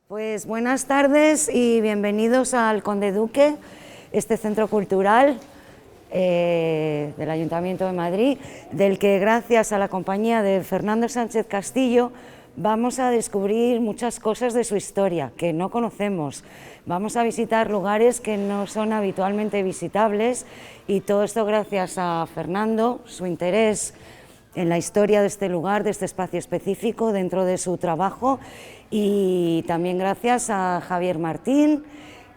Pues buenas tardes y bienvenidos al Conde Duque, este centro cultural del Ayuntamiento de Madrid, del que gracias a la compañía de Fernando Sánchez Castillo vamos a descubrir muchas cosas de su historia que no conocemos. Vamos a visitar lugares que no son habitualmente visitables y todo esto gracias a Fernando, su interés en la historia de este lugar, de este espacio específico dentro de su trabajo, y también gracias a Javier Martín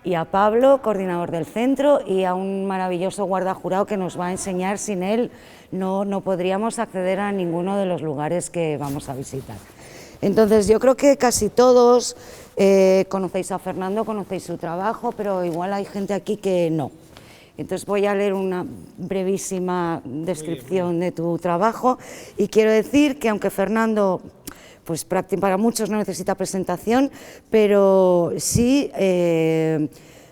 y a Pablo, coordinador del centro, y a un maravilloso guardajurado que nos va a enseñar. Sin él no podríamos acceder a ninguno de los lugares que vamos a visitar. Entonces yo creo que casi todos conocéis a Fernando, conocéis su trabajo, pero igual hay gente aquí que no. Entonces voy a leer una brevísima descripción de tu trabajo y quiero decir que aunque Fernando, pues para muchos no necesita presentación, pero sí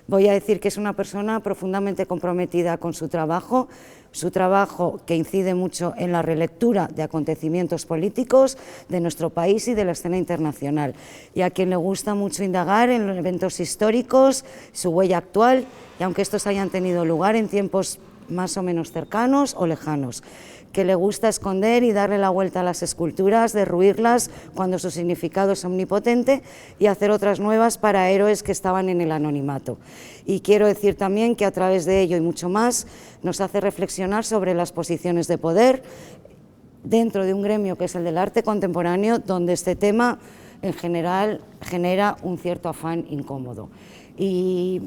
voy a decir que es una persona profundamente comprometida con su trabajo que incide mucho en la relectura de acontecimientos políticos de nuestro país y de la escena internacional, y a quien le gusta mucho indagar en los eventos históricos, su huella actual, y aunque estos hayan tenido lugar en tiempos más o menos cercanos o lejanos, que le gusta esconder y darle la vuelta a las esculturas, derruirlas cuando su significado es omnipotente y hacer otras nuevas para héroes que estaban en el anonimato. Y quiero decir también que a través de ello y mucho más nos hace reflexionar sobre las posiciones de poder dentro de un gremio que es el del arte contemporáneo, donde este tema en general genera un cierto afán incómodo. Y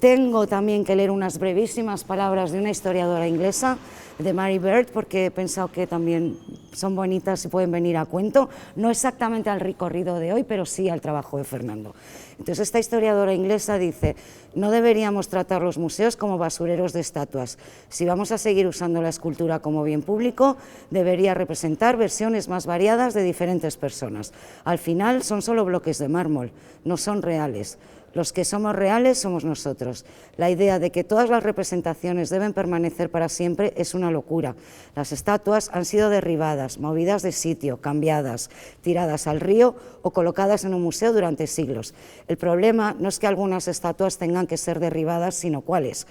tengo también que leer unas brevísimas palabras de una historiadora inglesa, de Mary Beard, porque he pensado que también son bonitas y pueden venir a cuento, no exactamente al recorrido de hoy, pero sí al trabajo de Fernando. Entonces esta historiadora inglesa dice: no deberíamos tratar los museos como basureros de estatuas. Si vamos a seguir usando la escultura como bien público, debería representar versiones más variadas de diferentes personas. Al final son solo bloques de mármol, no son reales. Los que somos reales somos nosotros. La idea de que todas las representaciones deben permanecer para siempre es una locura. Las estatuas han sido derribadas, movidas de sitio, cambiadas, tiradas al río o colocadas en un museo durante siglos. El problema no es que algunas estatuas tengan que ser derribadas, sino cuáles.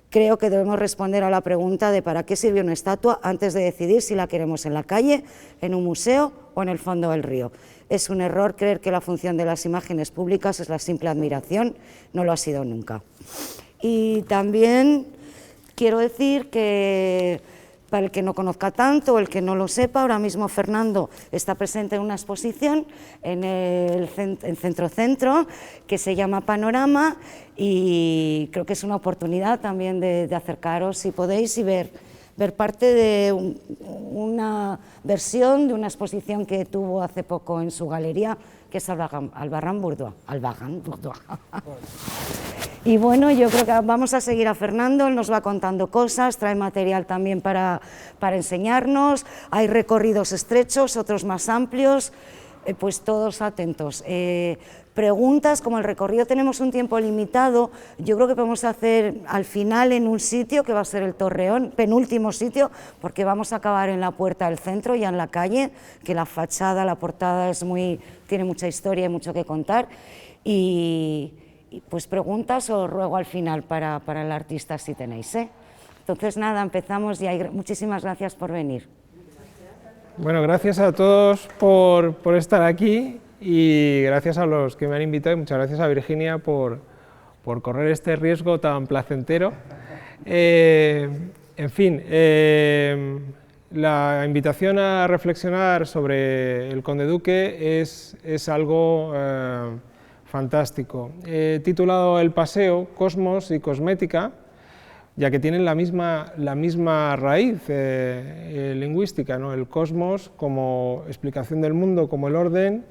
Creo que debemos responder a la pregunta de para qué sirve una estatua antes de decidir si la queremos en la calle, en un museo o en el fondo del río. Es un error creer que la función de las imágenes públicas es la simple admiración, no lo ha sido nunca. Y también quiero decir que, para el que no conozca tanto o el que no lo sepa, ahora mismo Fernando está presente en una exposición en el Centro que se llama Panorama, y creo que es una oportunidad también de acercaros, si podéis, y ver parte de una versión de una exposición que tuvo hace poco en su galería, que es Albarrán Bourdois. Y bueno, yo creo que vamos a seguir a Fernando, él nos va contando cosas, trae material también para enseñarnos, hay recorridos estrechos, otros más amplios, pues todos atentos. Preguntas, como el recorrido tenemos un tiempo limitado, yo creo que podemos hacer al final en un sitio que va a ser el Torreón, penúltimo sitio, porque vamos a acabar en la puerta del centro, ya en la calle, que la fachada, la portada tiene mucha historia y mucho que contar, y pues preguntas os ruego al final para el artista si tenéis, ¿eh? Entonces nada, empezamos ya, y muchísimas gracias por venir. Bueno, gracias a todos por estar aquí, y gracias a los que me han invitado, y muchas gracias a Virginia por correr este riesgo tan placentero. En fin, la invitación a reflexionar sobre el Conde Duque es algo fantástico. He titulado el paseo Cosmos y Cosmética, ya que tienen la misma raíz lingüística, ¿no? El cosmos como explicación del mundo, como el orden,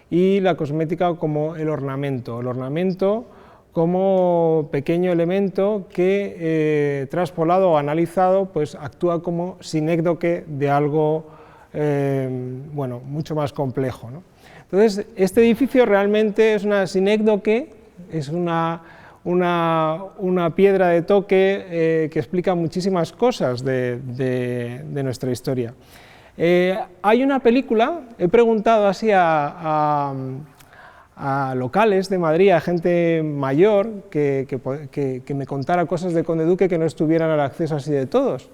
y la cosmética como el ornamento como pequeño elemento que, traspolado o analizado, pues actúa como sinécdoque de algo bueno, mucho más complejo, ¿no? Entonces, este edificio realmente es una sinécdoque, es una piedra de toque que explica muchísimas cosas de nuestra historia. Hay una película, he preguntado así a a locales de Madrid, a gente mayor que me contara cosas de Conde Duque que no estuvieran al acceso así de todos.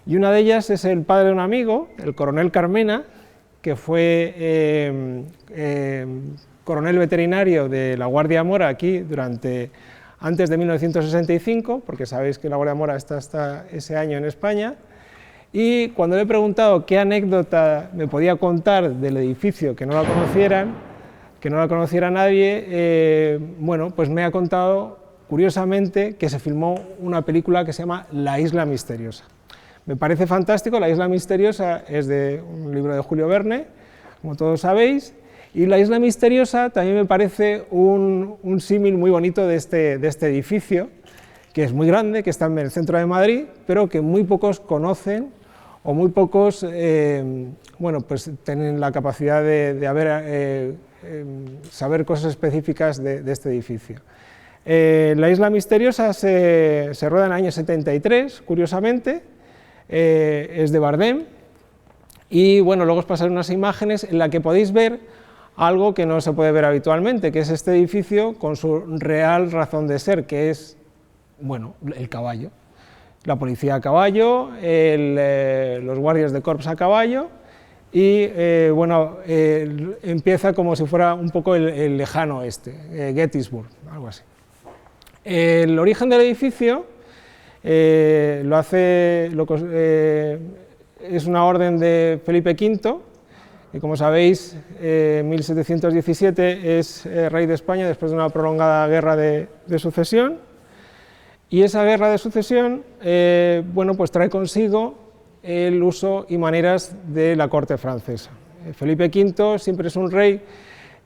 Y una de ellas es el padre de un amigo, el coronel Carmena, que fue coronel veterinario de la Guardia Mora aquí antes de 1965, porque sabéis que la Guardia Mora está hasta ese año en España. Y cuando le he preguntado qué anécdota me podía contar del edificio que no la conociera nadie, bueno, pues me ha contado, curiosamente, que se filmó una película que se llama La Isla Misteriosa. Me parece fantástico. La Isla Misteriosa es de un libro de Julio Verne, como todos sabéis, y La Isla Misteriosa también me parece un símil muy bonito de este edificio, que es muy grande, que está en el centro de Madrid, pero que muy pocos conocen, o muy pocos bueno, pues tienen la capacidad de saber cosas específicas de este edificio. La Isla Misteriosa se rueda en el año 73, curiosamente, es de Bardem, y bueno, luego os pasaré unas imágenes en las que podéis ver algo que no se puede ver habitualmente, que es este edificio con su real razón de ser, que es, bueno, el caballo. La policía a caballo, los guardias de corps a caballo, y bueno, empieza como si fuera un poco el lejano oeste, Gettysburg, algo así. El origen del edificio es una orden de Felipe V, que como sabéis, en 1717 es rey de España después de una prolongada guerra de sucesión. Y esa guerra de sucesión, bueno, pues trae consigo el uso y maneras de la corte francesa. Felipe V siempre es un rey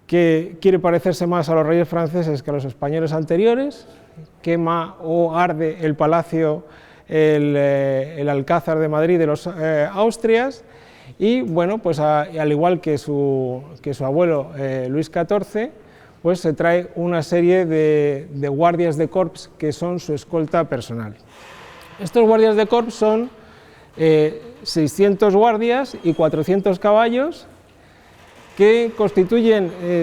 que quiere parecerse más a los reyes franceses que a los españoles anteriores, quema o arde el palacio, el Alcázar de Madrid de los Austrias, y bueno, pues al igual que su abuelo Luis XIV, pues se trae una serie de guardias de corps que son su escolta personal. Estos guardias de corps son 600 guardias y 400 caballos que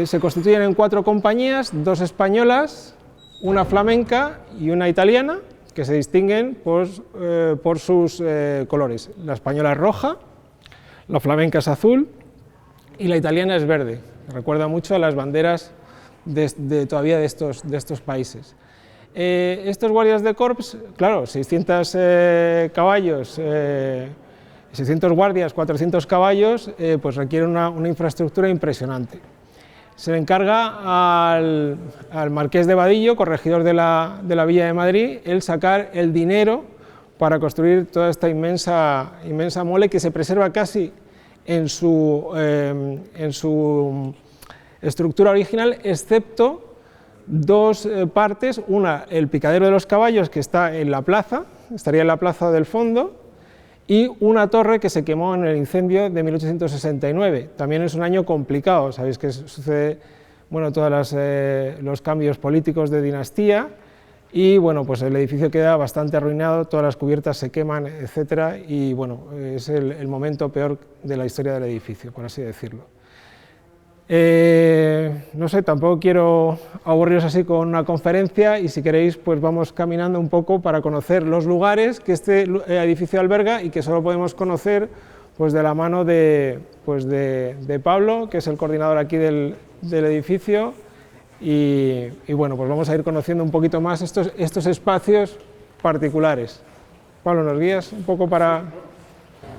se constituyen en 4 compañías, 2 españolas, una flamenca y una italiana, que se distinguen por sus colores. La española es roja, la flamenca es azul y la italiana es verde. Recuerda mucho a las banderas todavía de estos países. Estos guardias de corps, claro, 600 caballos, 600 guardias, 400 caballos, pues requieren una infraestructura impresionante. Se le encarga al marqués de Vadillo, corregidor de la Villa de Madrid, el sacar el dinero para construir toda esta inmensa mole que se preserva casi en su estructura original, excepto 2 partes, una, el picadero de los caballos, que está en la plaza, estaría en la plaza del fondo, y una torre que se quemó en el incendio de 1869. También es un año complicado, sabéis que sucede, bueno, todos los cambios políticos de dinastía, y bueno, pues el edificio queda bastante arruinado, todas las cubiertas se queman, etcétera, y bueno, es el momento peor de la historia del edificio, por así decirlo. No sé, tampoco quiero aburriros así con una conferencia, y si queréis pues vamos caminando un poco para conocer los lugares que este edificio alberga y que solo podemos conocer pues de la mano de Pablo, que es el coordinador aquí del edificio, y bueno, pues vamos a ir conociendo un poquito más estos espacios particulares. Pablo, ¿nos guías un poco para...?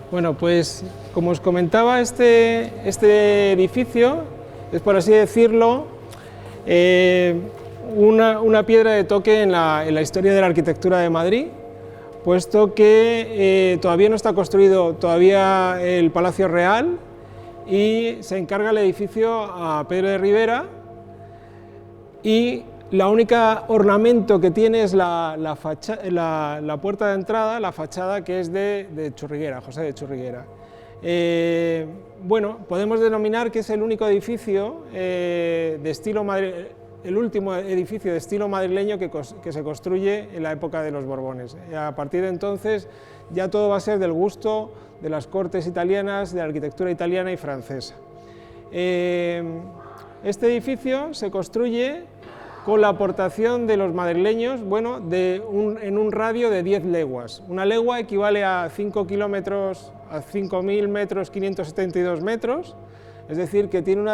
Bueno, pues como os comentaba, este edificio es, por así decirlo, una piedra de toque en la historia de la arquitectura de Madrid, puesto que todavía no está construido todavía el Palacio Real y se encarga el edificio a Pedro de Rivera, y la única ornamento que tiene es la puerta de entrada, la fachada, que es de Churriguera, José de Churriguera. Bueno, podemos denominar que es el único edificio de estilo el último edificio de estilo madrileño que se construye en la época de los Borbones. A partir de entonces ya todo va a ser del gusto de las cortes italianas, de la arquitectura italiana y francesa. Este edificio se construye con la aportación de los madrileños, bueno, en un radio de 10 leguas. Una legua equivale a 5 kilómetros, a 5.000 metros, 572 metros, es decir, que tiene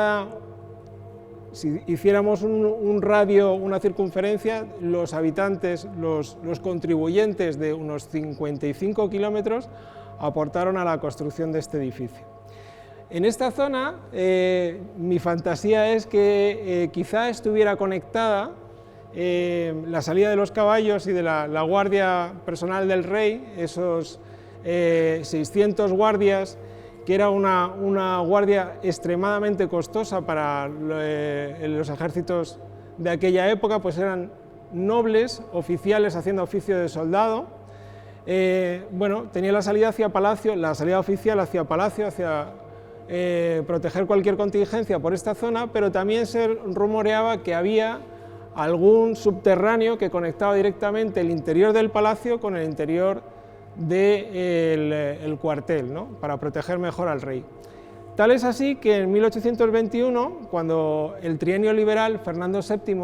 si hiciéramos un radio, una circunferencia, los habitantes, los contribuyentes de unos 55 kilómetros aportaron a la construcción de este edificio. En esta zona, mi fantasía es que quizá estuviera conectada la salida de los caballos y de la guardia personal del rey, esos 600 guardias, que era una guardia extremadamente costosa para los ejércitos de aquella época, pues eran nobles, oficiales haciendo oficio de soldado. Bueno, tenía la salida hacia Palacio, la salida oficial hacia Palacio, hacia proteger cualquier contingencia por esta zona, pero también se rumoreaba que había algún subterráneo que conectaba directamente el interior del palacio con el interior del cuartel, ¿no?, para proteger mejor al rey. Tal es así que en 1821, cuando el trienio liberal, Fernando VII,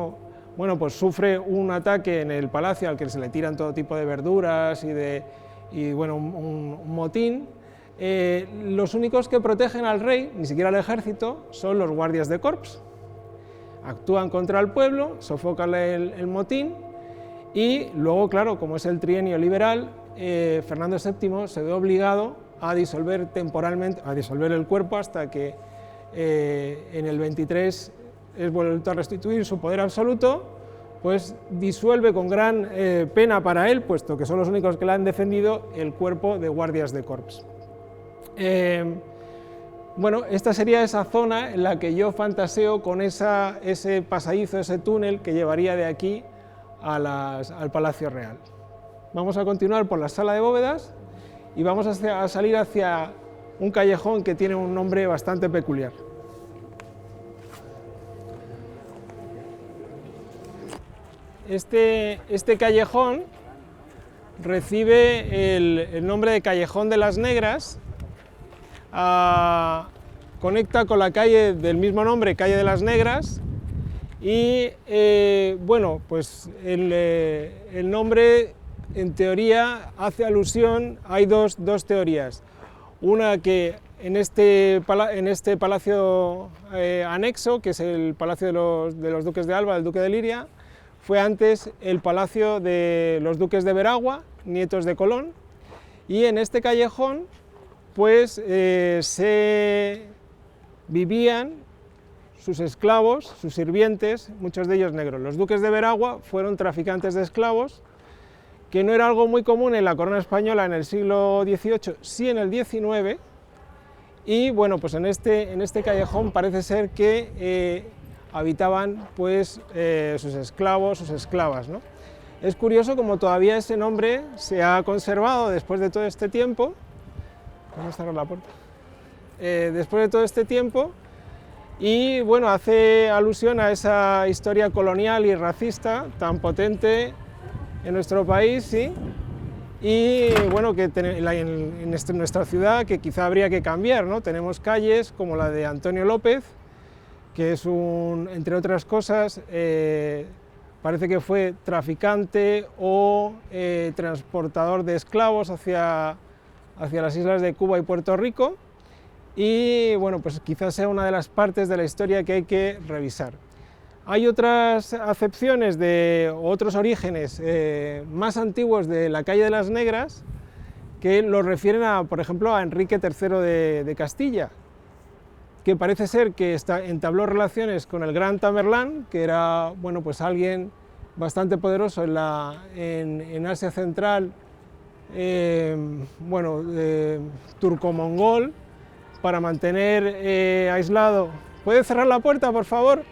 bueno, pues sufre un ataque en el palacio al que se le tiran todo tipo de verduras y bueno, un motín, los únicos que protegen al rey, ni siquiera al ejército, son los guardias de corps. Actúan contra el pueblo, sofocan el motín y luego, claro, como es el trienio liberal, Fernando VII se ve obligado a disolver temporalmente, a disolver el cuerpo hasta que en el 23 es vuelto a restituir su poder absoluto, pues disuelve con gran pena para él, puesto que son los únicos que le han defendido, el cuerpo de guardias de corps. Bueno, esta sería esa zona en la que yo fantaseo con ese pasadizo, ese túnel que llevaría de aquí al Palacio Real. Vamos a continuar por la sala de bóvedas y vamos a salir hacia un callejón que tiene un nombre bastante peculiar. Este callejón recibe el nombre de Callejón de las Negras, conecta con la calle del mismo nombre, Calle de las Negras, y bueno, pues el nombre en teoría hace alusión, hay dos teorías, una que en este palacio anexo, que es el palacio de los duques de Alba, el duque de Liria, fue antes el palacio de los duques de Veragua, nietos de Colón, y en este callejón pues se vivían sus esclavos, sus sirvientes, muchos de ellos negros. Los duques de Veragua fueron traficantes de esclavos, que no era algo muy común en la corona española en el siglo XVIII, sí en el XIX, y bueno, pues en este callejón parece ser que habitaban pues sus esclavos, sus esclavas, ¿no? Es curioso como todavía ese nombre se ha conservado después de todo este tiempo. Vamos a cerrar la puerta. Después de todo este tiempo, y bueno, hace alusión a esa historia colonial y racista tan potente en nuestro país, ¿sí? Y bueno, que en nuestra ciudad que quizá habría que cambiar, ¿no? Tenemos calles como la de Antonio López, que es entre otras cosas, parece que fue traficante o transportador de esclavos hacia las islas de Cuba y Puerto Rico, y bueno, pues quizás sea una de las partes de la historia que hay que revisar. Hay otras acepciones otros orígenes más antiguos de la calle de las Negras que los refieren por ejemplo, a Enrique III de Castilla, que parece ser que entabló relaciones con el gran Tamerlán, que era, bueno, pues alguien bastante poderoso en Asia Central, bueno, turco-mongol, para mantener aislado. ¿Puede cerrar la puerta, por favor?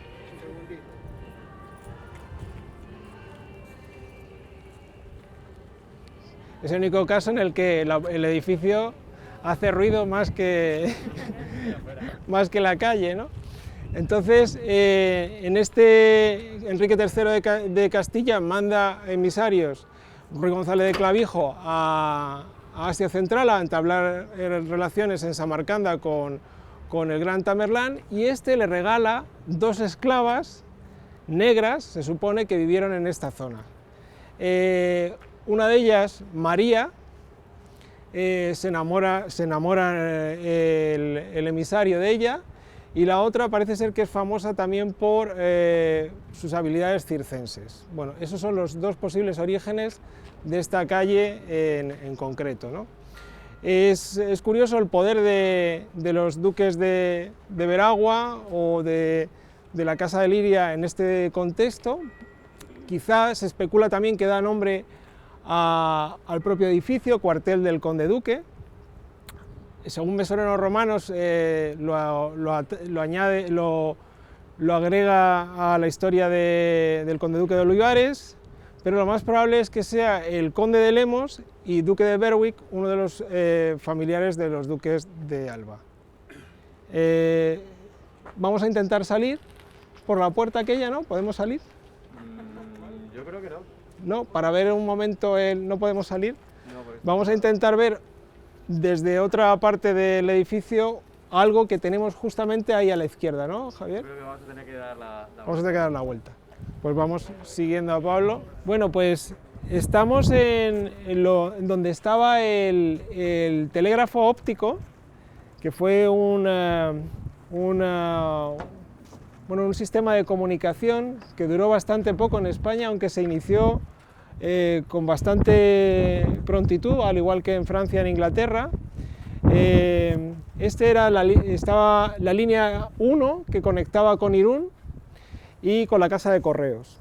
Es el único caso en el que el edificio hace ruido más que la calle, ¿no? Entonces, Enrique III de Castilla manda emisarios, Ruy González de Clavijo, a Asia Central a entablar relaciones en Samarcanda con con el gran Tamerlán, y este le regala 2 esclavas negras, se supone, que vivieron en esta zona. Una de ellas, María, se enamora el emisario de ella, y la otra parece ser que es famosa también por sus habilidades circenses. Bueno, esos son los 2 posibles orígenes de esta calle en concreto, ¿no? Es curioso el poder de los duques de Veragua o de la Casa de Liria en este contexto. Quizás se especula también que da nombre al propio edificio, cuartel del conde duque. Según mesórenos romanos, lo agrega a la historia del conde duque de Olivares, pero lo más probable es que sea el conde de Lemos y duque de Berwick, uno de los familiares de los duques de Alba. Vamos a intentar salir por la puerta aquella, ¿no? ¿Podemos salir? Yo creo que no. No, para ver un momento no podemos salir. No, por eso. Vamos a intentar ver desde otra parte del edificio algo que tenemos justamente ahí a la izquierda, ¿no, Javier? Creo que vamos a tener que dar la Vamos a tener que dar la vuelta. Pues vamos siguiendo a Pablo. Bueno, pues estamos en donde estaba el telégrafo óptico, que fue un sistema de comunicación que duró bastante poco en España, aunque se inició con bastante prontitud, al igual que en Francia y en Inglaterra. Estaba la línea 1 que conectaba con Irún y con la casa de correos.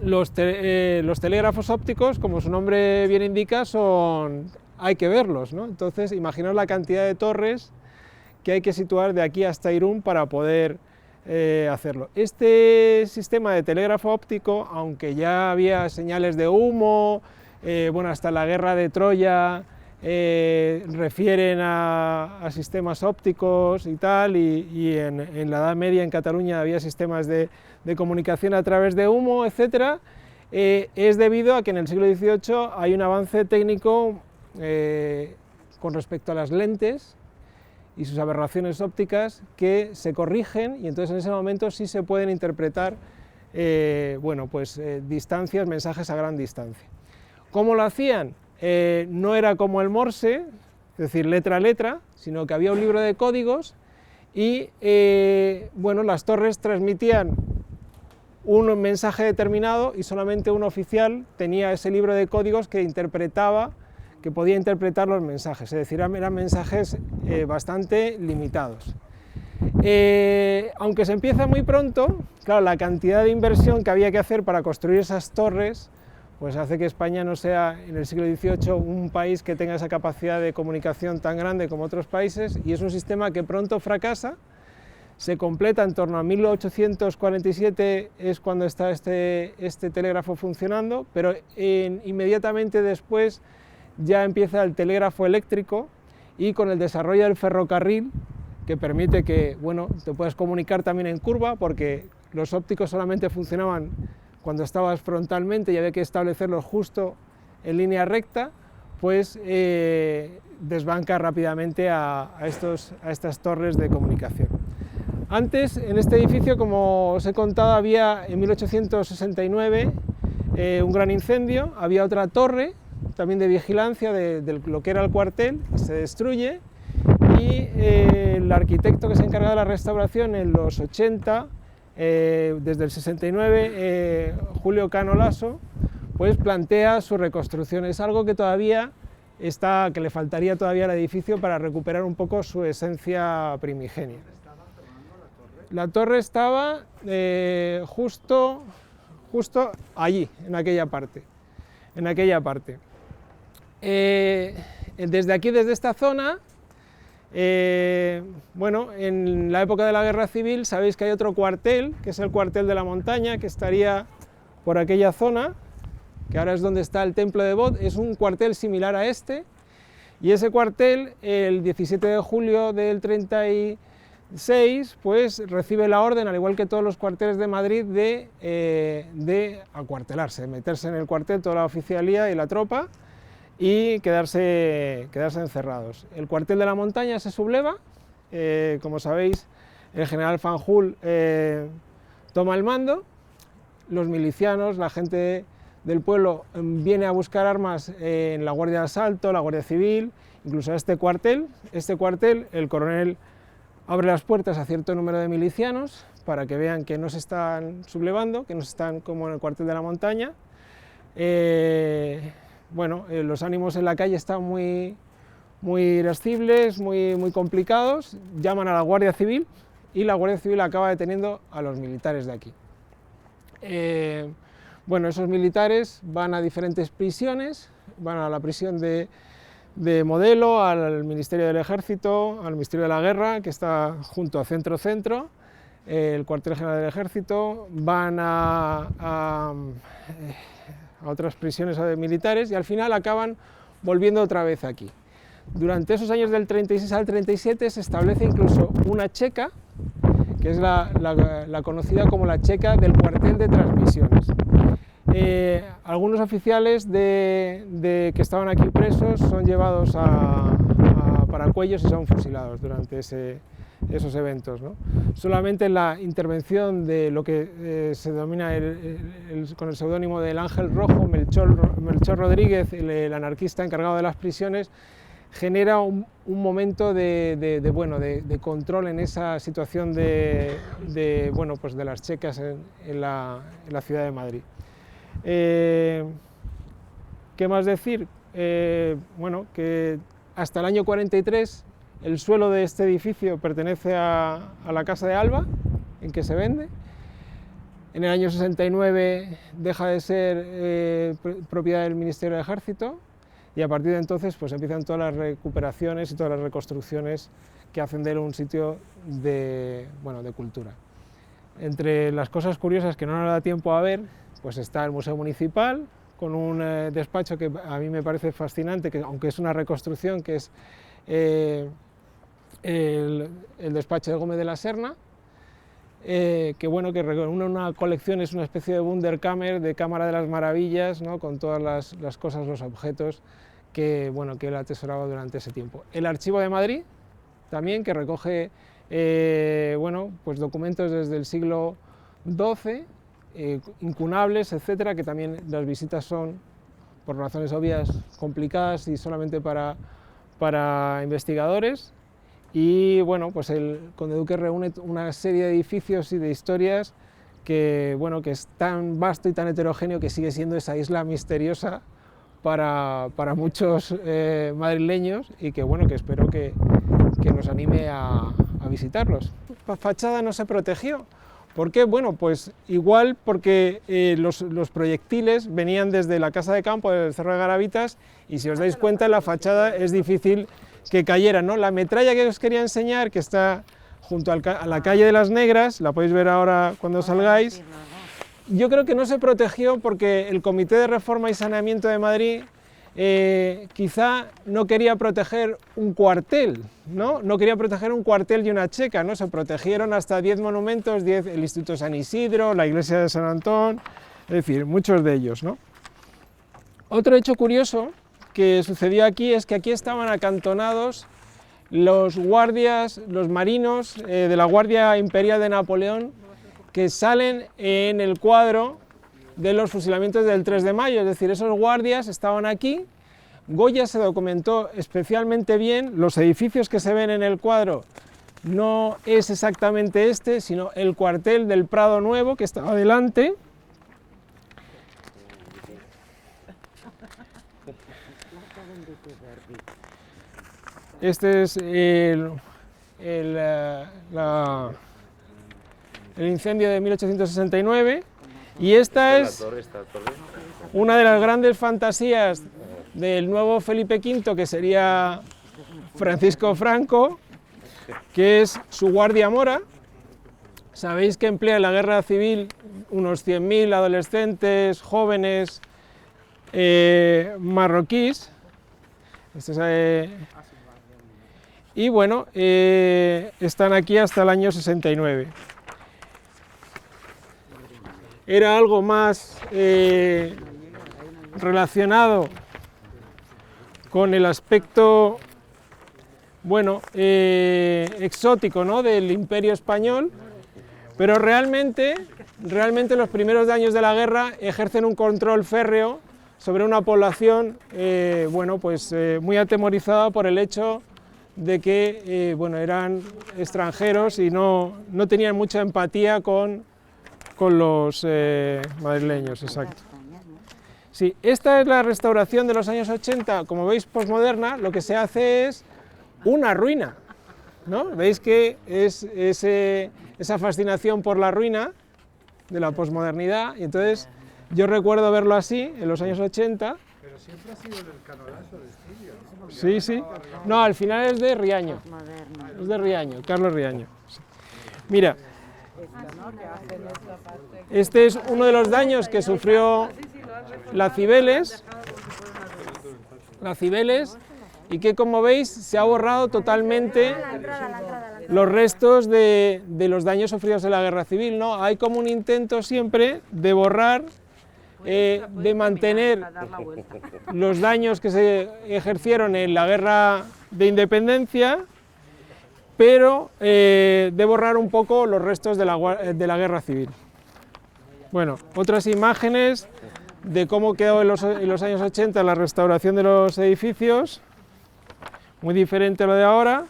Los telégrafos ópticos, como su nombre bien indica, hay que verlos, ¿no? Entonces, imaginaos la cantidad de torres que hay que situar de aquí hasta Irún para poder hacerlo. Este sistema de telégrafo óptico, aunque ya había señales de humo, hasta la guerra de Troya refieren a sistemas ópticos y tal, y en la Edad Media en Cataluña había sistemas de comunicación a través de humo, etc., es debido a que en el siglo XVIII hay un avance técnico con respecto a las lentes y sus aberraciones ópticas que se corrigen, y entonces en ese momento sí se pueden interpretar distancias, mensajes a gran distancia. ¿Cómo lo hacían? No era como el Morse, es decir, letra a letra, sino que había un libro de códigos y las torres transmitían un mensaje determinado y solamente un oficial tenía ese libro de códigos que podía interpretar los mensajes, es decir, eran mensajes bastante limitados. Aunque se empieza muy pronto, claro, la cantidad de inversión que había que hacer para construir esas torres pues hace que España no sea en el siglo XVIII un país que tenga esa capacidad de comunicación tan grande como otros países, y es un sistema que pronto fracasa. Se completa en torno a 1847, es cuando está este telégrafo funcionando, pero inmediatamente después ya empieza el telégrafo eléctrico, y con el desarrollo del ferrocarril, que permite que te puedas comunicar también en curva, porque los ópticos solamente funcionaban cuando estabas frontalmente y había que establecerlos justo en línea recta, pues desbanca rápidamente a estas torres de comunicación. Antes, en este edificio, como os he contado, había en 1869 un gran incendio, había otra torre también de vigilancia de lo que era el cuartel, se destruye, y el arquitecto que se encarga de la restauración en los 80, desde el 69, Julio Cano Lasso, pues plantea su reconstrucción. Es algo que todavía que le faltaría todavía al edificio para recuperar un poco su esencia primigenia. La torre estaba justo allí, en aquella parte. Desde aquí, desde esta zona, en la época de la Guerra Civil sabéis que hay otro cuartel, que es el cuartel de la Montaña, que estaría por aquella zona, que ahora es donde está el templo de Bod. Es un cuartel similar a este, y ese cuartel, el 17 de julio del 36, pues recibe la orden, al igual que todos los cuarteles de Madrid, de acuartelarse, de meterse en el cuartel toda la oficialía y la tropa, y quedarse encerrados. El cuartel de la Montaña se subleva como sabéis, el general Fanjul toma el mando, los milicianos, la gente del pueblo viene a buscar armas en la Guardia de Asalto, la Guardia Civil, incluso a este cuartel. Este cuartel, el coronel abre las puertas a cierto número de milicianos para que vean que no se están sublevando, que no se están como en el cuartel de la montaña. Los ánimos en la calle están muy irascibles, muy complicados, llaman a la Guardia Civil y la Guardia Civil acaba deteniendo a los militares de aquí. Esos militares van a diferentes prisiones, van a la prisión de Modelo, al Ministerio del Ejército, al Ministerio de la Guerra, que está junto a Centro, el cuartel general del Ejército, van a otras prisiones militares y al final acaban volviendo otra vez aquí. Durante esos años del 36 al 37 se establece incluso una checa, que es la conocida como la checa del cuartel de transmisiones. Algunos oficiales que estaban aquí presos son llevados a Paracuellos y son fusilados durante esos eventos, ¿no? Solamente la intervención de lo que se denomina con el seudónimo del Ángel Rojo, Melchor Rodríguez, el anarquista encargado de las prisiones, genera un momento de control en esa situación de las checas en la ciudad de Madrid. ¿Qué más decir? Que hasta el año 43 el suelo de este edificio pertenece a la Casa de Alba, en que se vende. En el año 69 deja de ser propiedad del Ministerio del Ejército y a partir de entonces pues empiezan todas las recuperaciones y todas las reconstrucciones que hacen de él un sitio de cultura. Entre las cosas curiosas que no nos da tiempo a ver, pues está el Museo Municipal, con un despacho que a mí me parece fascinante, que aunque es una reconstrucción, que es el despacho de Gómez de la Serna, que reúne una colección, es una especie de Wunderkammer, de Cámara de las Maravillas, ¿no? Con todas las cosas, los objetos que él atesoraba durante ese tiempo. El Archivo de Madrid, también, que recoge documentos desde el siglo XII, incunables, etcétera, que también las visitas son, por razones obvias, complicadas y solamente para investigadores. Y el Conde Duque reúne una serie de edificios y de historias que es tan vasto y tan heterogéneo que sigue siendo esa isla misteriosa para muchos madrileños y que espero que nos anime a visitarlos. La fachada no se protegió. ¿Por qué? Igual porque los proyectiles venían desde la casa de campo del Cerro de Garavitas y si os dais cuenta la fachada es difícil que cayeran, ¿no? La metralla que os quería enseñar, que está junto a la calle de las Negras, la podéis ver ahora cuando salgáis, yo creo que no se protegió porque el Comité de Reforma y Saneamiento de Madrid quizá no quería proteger un cuartel, no quería proteger un cuartel y una checa, ¿no? Se protegieron hasta 10 monumentos, el Instituto San Isidro, la iglesia de San Antón, es decir, muchos de ellos, ¿no? Otro hecho curioso que sucedió aquí es que aquí estaban acantonados los guardias, los marinos de la Guardia Imperial de Napoleón, que salen en el cuadro de los fusilamientos del 3 de mayo, es decir, esos guardias estaban aquí. Goya se documentó especialmente bien, los edificios que se ven en el cuadro no es exactamente este, sino el cuartel del Prado Nuevo, que estaba delante. Este es el incendio de 1869. Y esta es una de las grandes fantasías del nuevo Felipe V, que sería Francisco Franco, que es su guardia mora. Sabéis que emplea en la guerra civil unos 100.000 adolescentes, jóvenes marroquíes. Están aquí hasta el año 69. Era algo más relacionado con el aspecto bueno, exótico, ¿no?, del Imperio Español, pero realmente los primeros años de la guerra ejercen un control férreo sobre una población bueno, pues, muy atemorizada por el hecho de que bueno, eran extranjeros y no tenían mucha empatía con los madrileños. Exacto. Sí, esta es la restauración de los años 80, como veis, posmoderna. Lo que se hace es una ruina, ¿no? Veis que es esa fascinación por la ruina de la posmodernidad, y entonces yo recuerdo verlo así en los años 80. Pero siempre ha sido del Canolaso de Estilio, ¿no? Sí, sí. No, al final es de Riaño. Es de Riaño, Carlos Riaño. Sí. Mira, este es uno de los daños que sufrió la Cibeles, y que, como veis, se ha borrado totalmente los restos de los daños sufridos en la guerra civil, ¿no? Hay como un intento siempre de borrar, de mantener los daños que se ejercieron en la guerra de independencia, pero de borrar un poco los restos de la guerra civil. Bueno, otras imágenes de cómo quedó en los años 80 la restauración de los edificios, muy diferente a lo de ahora.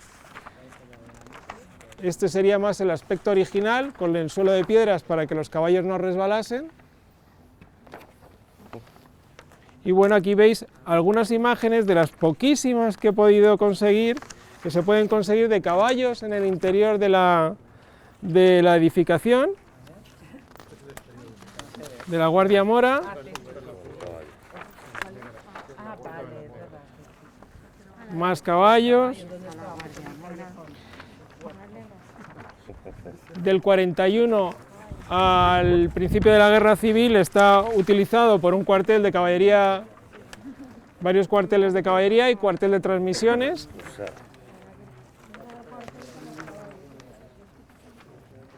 Este sería más el aspecto original, con el suelo de piedras para que los caballos no resbalasen. Y bueno, aquí veis algunas imágenes de las poquísimas que he podido conseguir, que se pueden conseguir, de caballos en el interior de la edificación, de la Guardia Mora. Más caballos. Del 41 al principio de la Guerra Civil está utilizado por un cuartel de caballería, varios cuarteles de caballería y cuartel de transmisiones.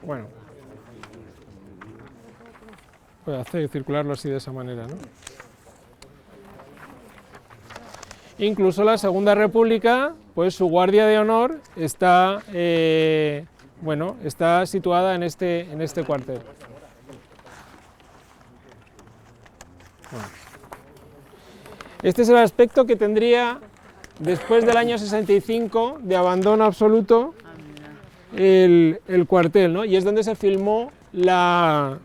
Bueno, voy a hacer circularlo así de esa manera, ¿no? Incluso la Segunda República, pues su guardia de honor está, bueno, está situada en este cuartel. Bueno. Este es el aspecto que tendría después del año 65, de abandono absoluto, el cuartel, ¿no? Y es donde se filmó la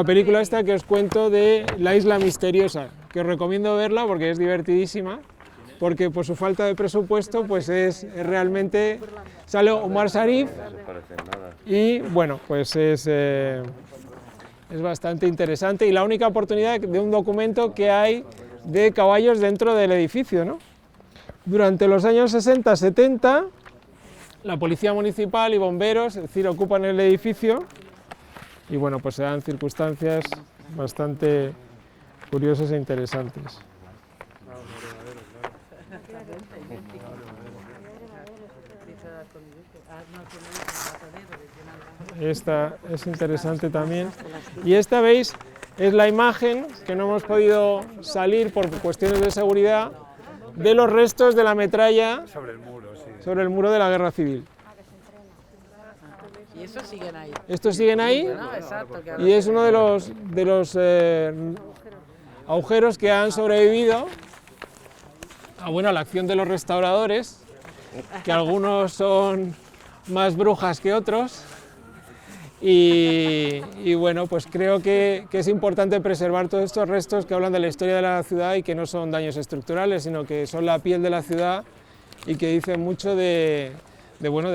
película esta que os cuento de La Isla Misteriosa, que os recomiendo verla porque es divertidísima, porque por su falta de presupuesto pues es realmente, sale Omar Sharif y bueno, pues es bastante interesante, y la única oportunidad de un documento que hay de caballos dentro del edificio, ¿no? Durante los años 60-70 la policía municipal y bomberos, es decir, ocupan el edificio, y bueno, pues se dan circunstancias bastante curiosas e interesantes. Esta es interesante también. Y esta, veis, es la imagen que no hemos podido salir por cuestiones de seguridad de los restos de la metralla sobre el muro de la Guerra Civil. ¿Y estos siguen ahí? Estos siguen ahí, Exacto, y es uno de los agujeros que han sobrevivido a la acción de los restauradores, que algunos son más brujas que otros, y bueno, pues creo que es importante preservar todos estos restos que hablan de la historia de la ciudad y que no son daños estructurales, sino que son la piel de la ciudad y que dicen mucho de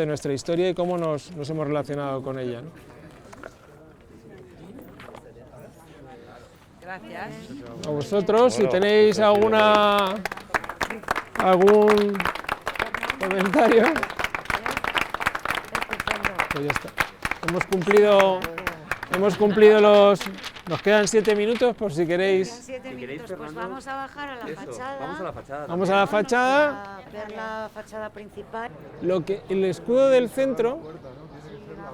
nuestra historia y cómo nos hemos relacionado con ella, ¿no? Gracias. A vosotros, si tenéis algún comentario, pues ya está. Hemos cumplido nos quedan 7 minutos por si queréis. 7 minutos, pues vamos a bajar a la fachada. Vamos a la fachada. Vamos a la fachada. A ver la fachada principal. El escudo del centro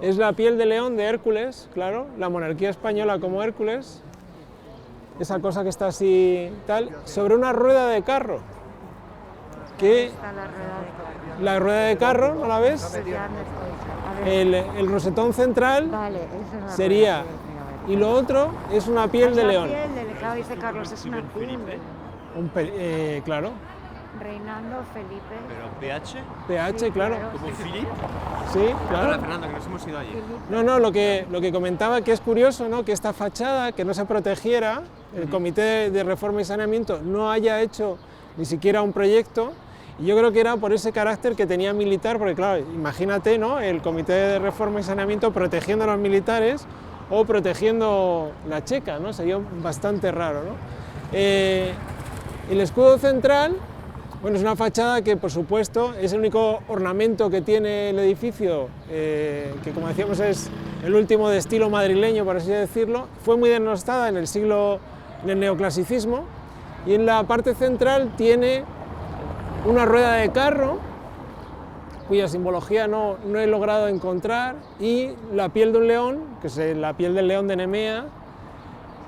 es la piel de león de Hércules, claro, la monarquía española como Hércules, esa cosa que está así tal, sobre una rueda de carro. que Está la rueda de carro. la rueda de carro, ¿no la ves? Pues ya no estoy. A ver, El rosetón central vale, esa es la sería, rueda, mira, a ver. y lo otro es una piel de La león. piel del, claro, dice Carlos, es una piel de Claro, Reinando Felipe. Pero PH, PH, Sí, claro, claro. como Philip. sí, Hola claro. Fernando, que nos hemos ido allí. No, lo que comentaba que es curioso, ¿no? Que esta fachada, que no se protegiera, el Comité de Reforma y Saneamiento no haya hecho ni siquiera un proyecto, y yo creo que era por ese carácter que tenía militar, porque claro, imagínate, ¿no? El Comité de Reforma y Saneamiento protegiendo a los militares o protegiendo la Checa, ¿no? Sería bastante raro, ¿no? El escudo central, bueno, es una fachada que, por supuesto, es el único ornamento que tiene el edificio, que, como decíamos, es el último de estilo madrileño, por así decirlo. Fue muy denostada en el neoclasicismo, y en la parte central tiene una rueda de carro, cuya simbología no he logrado encontrar, y la piel de un león, que es la piel del león de Nemea,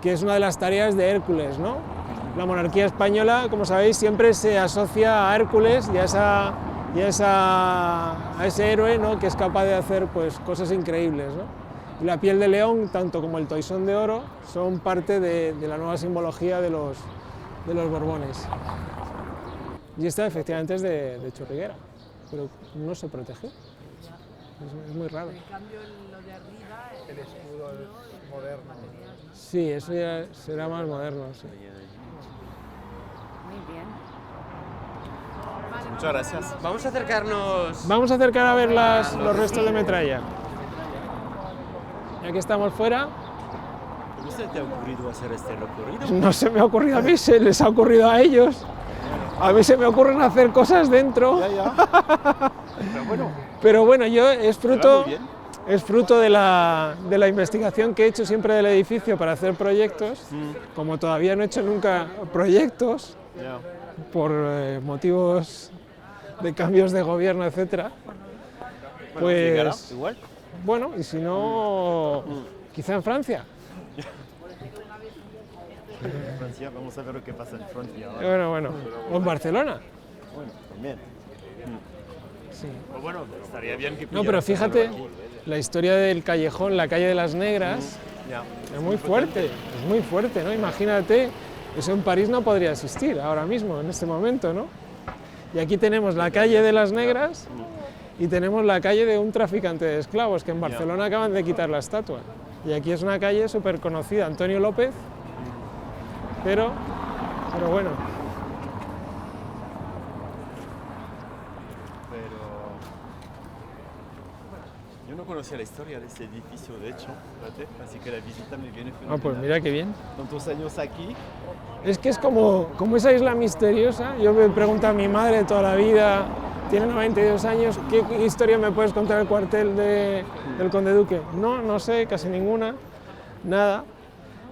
que es una de las tareas de Hércules, ¿no? La monarquía española, como sabéis, siempre se asocia a Hércules y a ese héroe, ¿no? Que es capaz de hacer pues, cosas increíbles, ¿no? Y la piel de león, tanto como el toisón de oro, son parte de la nueva simbología de los Borbones. Y esta efectivamente es de Chorriguera, pero no se protegió. Es muy raro. El escudo es moderno. Sí, eso ya será más moderno. Sí. Muy bien. Muchas gracias. Vamos a acercarnos. Vamos a acercar a ver los restos de metralla. Ya que estamos fuera, ¿Cómo se te ha ocurrido hacer este recorrido? no se me ha ocurrido a mí, se les ha ocurrido a ellos. A mí se me ocurren hacer cosas dentro. Pero bueno, yo es fruto de la investigación que he hecho siempre del edificio para hacer proyectos. Como todavía no he hecho nunca proyectos, por motivos de cambios de gobierno, etcétera, pues igual. bueno, y si no, quizá en Francia. Francia, vamos a ver lo que pasa en Francia. Bueno, o en Barcelona. Bueno, también. Sí. Pues bueno, estaría bien que No, pero fíjate, la historia del callejón, la calle de las Negras, es muy fuerte, ¿no? Imagínate, eso en París no podría existir ahora mismo, en este momento, ¿no? Y aquí tenemos la calle de las Negras y tenemos la calle de un traficante de esclavos, que en Barcelona acaban de quitar la estatua. Y aquí es una calle súper conocida, Antonio López, pero bueno. Pero yo no conocía la historia de este edificio, de hecho, fíjate, así que la visita me viene fenomenal. Ah, pues mira qué bien. Tantos años aquí. Es que es como esa isla misteriosa. Yo me pregunto a mi madre toda la vida, tiene 92 años, ¿qué historia me puedes contar del cuartel del Conde Duque? No sé, casi ninguna, nada.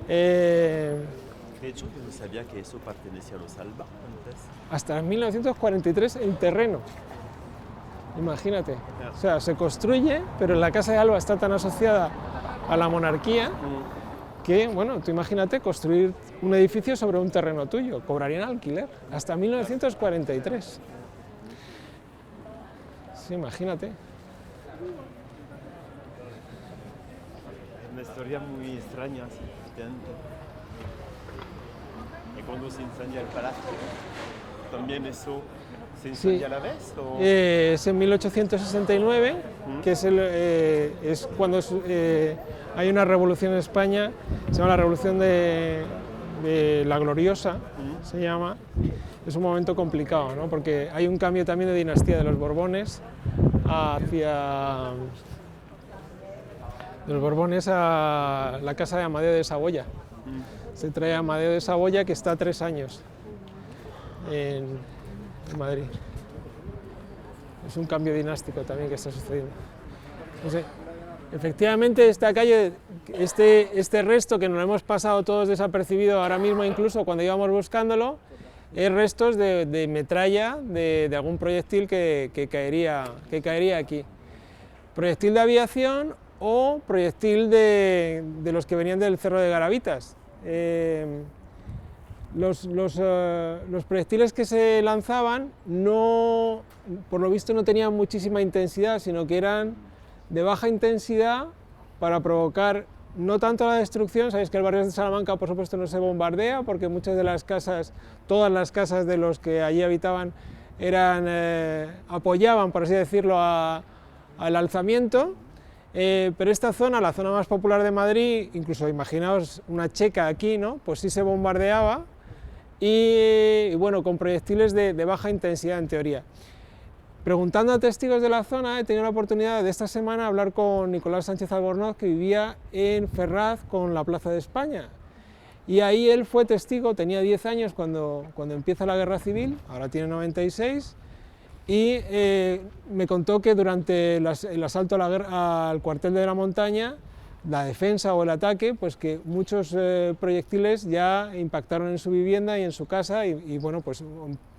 De hecho, yo no sabía que eso pertenecía a los Alba antes. Hasta 1943 el terreno, imagínate. O sea, se construye, pero la Casa de Alba está tan asociada a la monarquía que, bueno, tú imagínate construir un edificio sobre un terreno tuyo, cobrarían alquiler, hasta 1943. Sí, imagínate. Es una historia muy extraña, sí, efectivamente. Y cuando se incendia el palacio, ¿también eso se incendia a la vez? ¿O? Es en 1869, que es cuando hay una revolución en España, se llama la Revolución de la Gloriosa, se llama. Es un momento complicado, ¿no? Porque hay un cambio también de dinastía de los Borbones hacia la casa de Amadeo de Saboya. Se trae a Amadeo de Saboya, que está 3 años en Madrid. Es un cambio dinástico también que está sucediendo. No sé. Efectivamente, esta calle, este resto que nos lo hemos pasado todos desapercibido ahora mismo, incluso cuando íbamos buscándolo, es restos de metralla de algún proyectil que caería aquí. Proyectil de aviación o proyectil de los que venían del Cerro de Garavitas. los proyectiles que se lanzaban no, por lo visto no tenían muchísima intensidad, sino que eran de baja intensidad para provocar no tanto la destrucción. Sabéis que el barrio de Salamanca, por supuesto, no se bombardea porque muchas de las casas, todas las casas de los que allí habitaban apoyaban, por así decirlo, al alzamiento. Pero esta zona, la zona más popular de Madrid, incluso imaginaos una checa aquí, ¿no? Pues sí se bombardeaba y bueno, con proyectiles de baja intensidad en teoría. Preguntando a testigos de la zona, he tenido la oportunidad de esta semana hablar con Nicolás Sánchez Albornoz, que vivía en Ferraz con la Plaza de España. Y ahí él fue testigo, tenía 10 años cuando empieza la Guerra Civil, ahora tiene 96, y me contó que durante el asalto al cuartel de la Montaña, la defensa o el ataque, pues que muchos proyectiles ya impactaron en su vivienda y en su casa y bueno, pues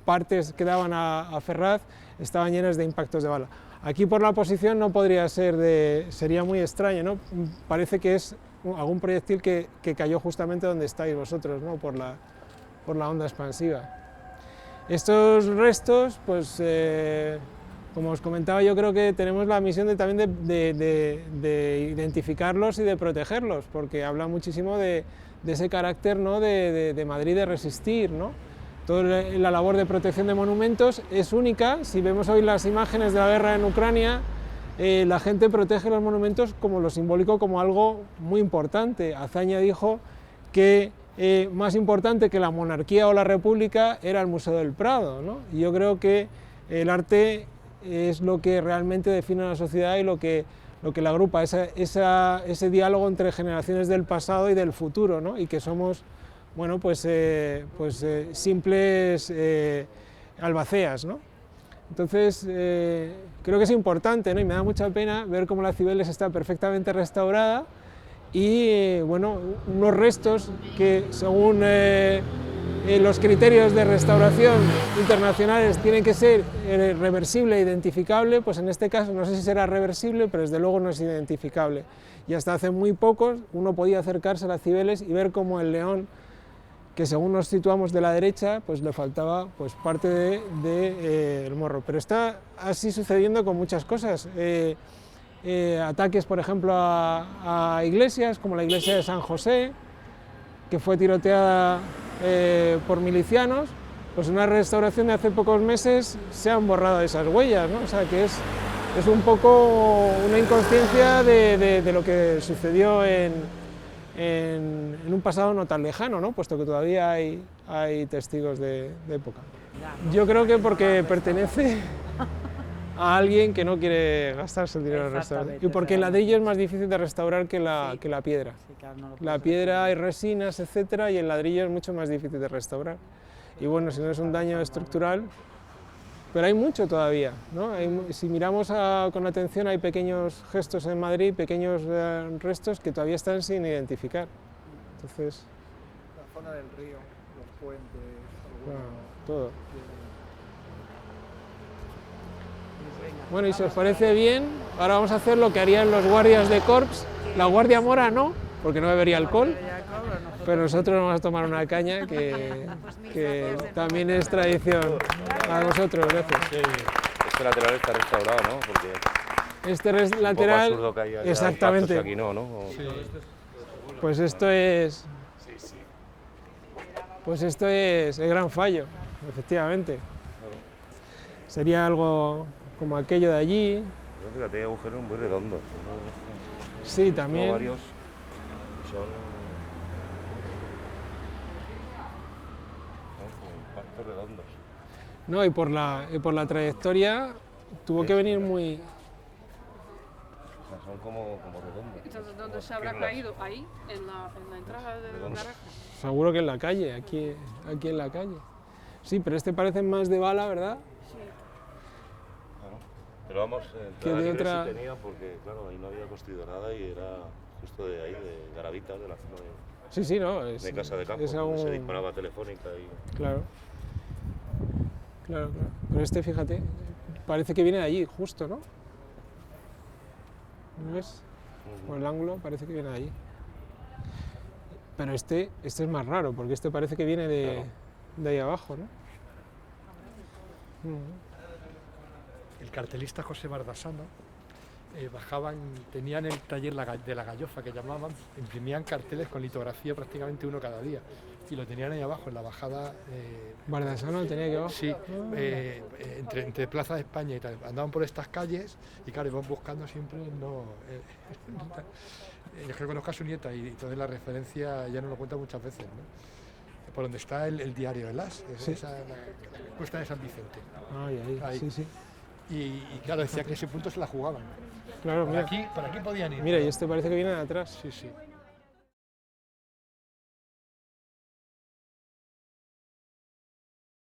partes que daban a Ferraz estaban llenas de impactos de bala. Aquí por la posición no podría ser sería muy extraño, ¿no? Parece que es algún proyectil que cayó justamente donde estáis vosotros, ¿no? Por la onda expansiva. Estos restos, pues como os comentaba, yo creo que tenemos la misión también de identificarlos y de protegerlos, porque habla muchísimo de ese carácter, ¿no? de Madrid de resistir, ¿no? Toda la labor de protección de monumentos es única. Si vemos hoy las imágenes de la guerra en Ucrania, la gente protege los monumentos como lo simbólico, como algo muy importante. Azaña dijo que más importante que la monarquía o la república era el Museo del Prado, ¿no? Y yo creo que el arte es lo que realmente define a la sociedad y lo que la agrupa, ese diálogo entre generaciones del pasado y del futuro, ¿no? Y que somos, bueno, pues simples albaceas, ¿no? Entonces, creo que es importante, ¿no? Y me da mucha pena ver cómo la Cibeles está perfectamente restaurada y, bueno, unos restos que, según los criterios de restauración internacionales, tienen que ser reversible e identificable, pues en este caso no sé si será reversible, pero desde luego no es identificable. Y hasta hace muy pocos uno podía acercarse a la Cibeles y ver cómo el león, que según nos situamos de la derecha, pues le faltaba pues parte del morro. Pero está así sucediendo con muchas cosas. Ataques, por ejemplo, a iglesias, como la iglesia de San José, que fue tiroteada por milicianos, pues en una restauración de hace pocos meses se han borrado esas huellas, ¿no? O sea que es un poco una inconsciencia de lo que sucedió en un pasado no tan lejano, ¿no? Puesto que todavía hay testigos de época. Yo creo que porque pertenece a alguien que no quiere gastarse el dinero en restaurar. Y porque el ladrillo es más difícil de restaurar que la piedra. Sí, claro, no lo La piedra hay resinas, etcétera, y el ladrillo es mucho más difícil de restaurar. Y bueno, si no es un daño estructural, pero hay mucho todavía, ¿no? Si miramos con atención, hay pequeños gestos en Madrid, pequeños restos que todavía están sin identificar. Entonces, La zona del río, los puentes, bueno, algunos todo. tienen- Bueno, y si os parece bien, ahora vamos a hacer lo que harían los guardias de Corps. La guardia mora no, porque no bebería alcohol, pero nosotros vamos a tomar una caña que también es tradición. A vosotros, gracias. Sí, este lateral está restaurado, ¿no? Porque Este un poco lateral, absurdo que haya exactamente. impactos y aquí no, ¿no? Pues esto es el gran fallo, efectivamente. Sería algo como aquello de allí. Pero fíjate, hay agujeros muy redondos, ¿no? Sí, Tengo también. varios son como impactos redondos. No, y por la trayectoria tuvo que venir muy... O sea, son como redondos. Entonces, ¿dónde se habrá caído? Ahí, en la entrada del garaje. Seguro que en la calle, aquí en la calle. Sí, pero este parece más de bala, ¿verdad? Claro. Pero vamos, Que de entrada otra- sí tenía porque, claro, ahí no había construido nada y era justo de ahí, de Garavita, de la zona Sí, sí, no. de Casa de Campo, es donde se aún- disparaba telefónica y... Claro. Claro. Pero este, fíjate, parece que viene de allí, justo, ¿no? ¿No ves? Por el ángulo parece que viene de allí. Pero este es más raro, porque este parece que viene de ahí abajo, ¿no? El cartelista José Bardasano tenían el taller de la gallofa que llamaban, imprimían carteles con litografía prácticamente uno cada día y lo tenían ahí abajo en la bajada. Bardasano lo tenía aquí abajo. Sí, entre Plaza de España y tal. Andaban por estas calles y claro, iban buscando siempre, yo que conozco a su nieta y entonces la referencia ya nos lo cuenta muchas veces, ¿no? Por donde está el diario El As, Sí. la cuesta de San Vicente. Ahí. Sí. Y claro, decía que ese punto se la jugaban. Claro, mira. Por aquí podían ir. Mira, y este parece que viene de atrás. Sí.